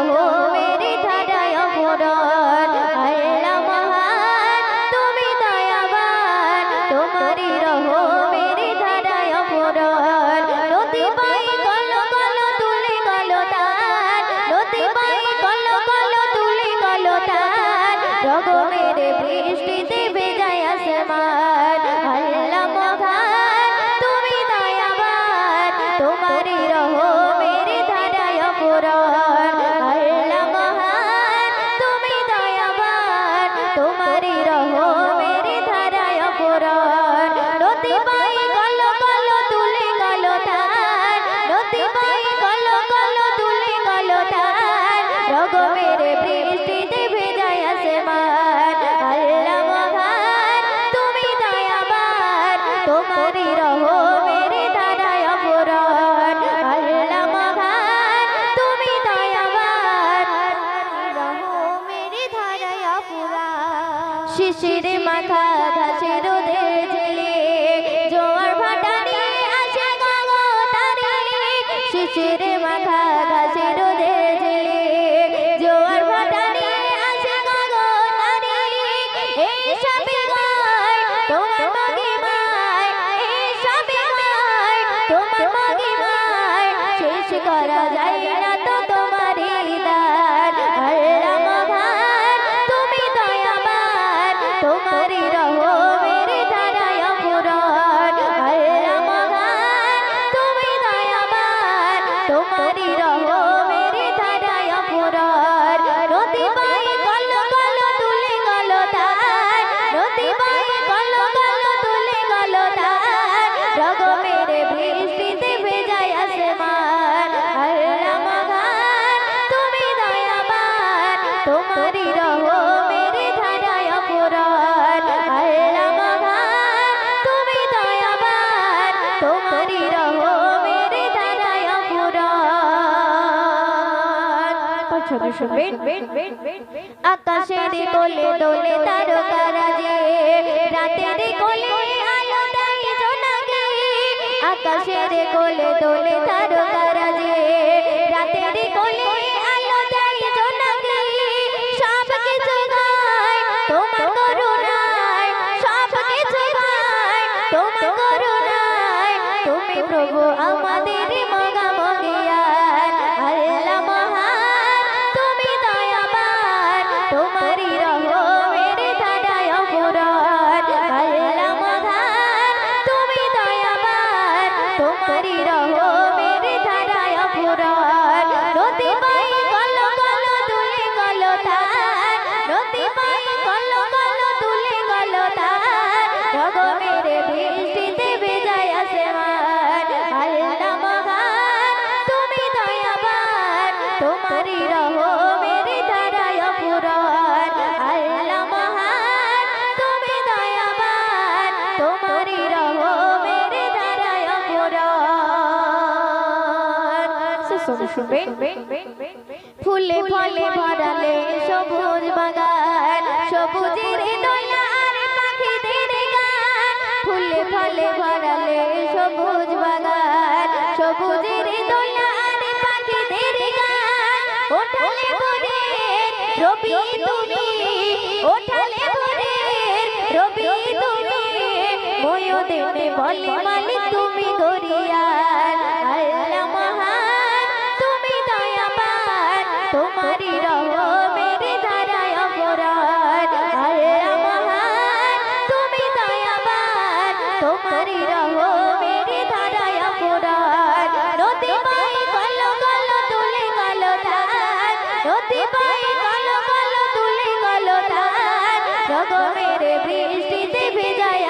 রহো Mary ধারায় অপরাধ আল্লাহ মহান তুমি দয়াবান তোমারই রহো মেরি ধারায় অপরাধ নদী পাই কলো কলো তুলে গলো তার নদী পাই কলো কলো তুলে গলো তার রগো মেরে বৃষ্টিতে ভেজায় আসমান আল্লাহ মহান তুমি দয়াবান তোমারই রহো মেরি ধারায় অপরাধ আল্লাহ মহান তুমি দয়াবান তোমারই রহো মেরি ধারায় অপরাধ নদী পাই কলো কলো তুলে গলো তার নদী পাই কলো কলো তুলে গলো তার রগো মেরে বৃষ্টিতে ভেজায় আসমান আল্লাহ মহান তুমি দয়াবান তোমারই রহো মেরি ধারায় অপরাধ আল্লাহ মহান তুমি দয়াবান রহো মেরি ধারায় অপরাধ শিশির মাথা ঘাসে রোদের জেলে জোয়ার ভাটা নিয়ে আসে গগতারে শিশির মাথা ঘাসে রোদের জেলে জোয়ার ভাটা নিয়ে আসে গগতারে এই সবে গায় তোমার মহিমায় এই সবে গায় তোমার মহিমায় শেষ করা যায় না তো তোমারই দান আল্লাহ মহান তুমি দয়াবান তোমারই রহো মেরি ধারায় অপরাধ আল্লাহ মহান তুমি দয়াবান তোমারই রহো মেরি ধারায় অপরাধ নদী পাই কলো কলো তুলে গলো তার নদী পাই কলো কলো তুলে গলো তার রগো মেরে বৃষ্টিতে ভেজায় আসমান আল্লাহ মহান তুমি দয়াবান তোমারই রহো মেরি ধারায় অপরাধ আল্লাহ মহান তুমি দয়াবান তোমারই রহো মেরি ধারায় অপরাধ ছবি শুনবেন আকাশের কোলে দোলে তারকারাজে রাতের কোলে আলো দেয় জোনাকি আকাশের কোলে দোলে তারকারাজে রাতের কোলে আলো দেয় জোনাকি সব কিছু গায় তোমার করুণায় সব কিছু গায় তোমার করুণায় তুমি প্রভু আমাদের মগামগিয়ান আল্লাহ মহান তুমি দয়াবান তোমারই রহো মেরি ধারায় অপরাধ আল্লাহ মহান তুমি দয়াবান তোমারই রহো মেরি ধারায় অপরাধ নদী পাই কলো কলো তুলে গলো তার নদী পাই কলো কলো তুলে গলো তার রগো মেরে বৃষ্টিতে ভেজায় আসমান আল্লাহ মহান তুমি দয়াবান তোমারই রহো মেরি ধারায় অপরাধ আল্লাহ মহান তুমি দয়াবান তোমারই রহো মেরি ধারায় অপরাধ শুনবেন ফুলে ফলে ভরালে সবুজ বাগান সবুজের দোলার পাখিদের গান ফুলে ফলে ভরালে সবুজ বাগান সবুজের দোলার পাখিদের গান ওঠালে ভোরের রবি তুমি ওঠালে ভোরের রবি তুমি ময়ূরে বলে মালিক তুমি গরিয়ান আল্লাহ মহান তুমি দয়াবান তোমারই রহো মেরি ধারায় অপরাধ আল্লাহ মহান তুমি দয়াবান তোমারই রহো মেরি ধারায় অপরাধ নদী পাই কলো কলো তুলে গলো তার নদী পাই কলো কলো তুলে গলো তার রগো মেরে বৃষ্টিতে ভেজায়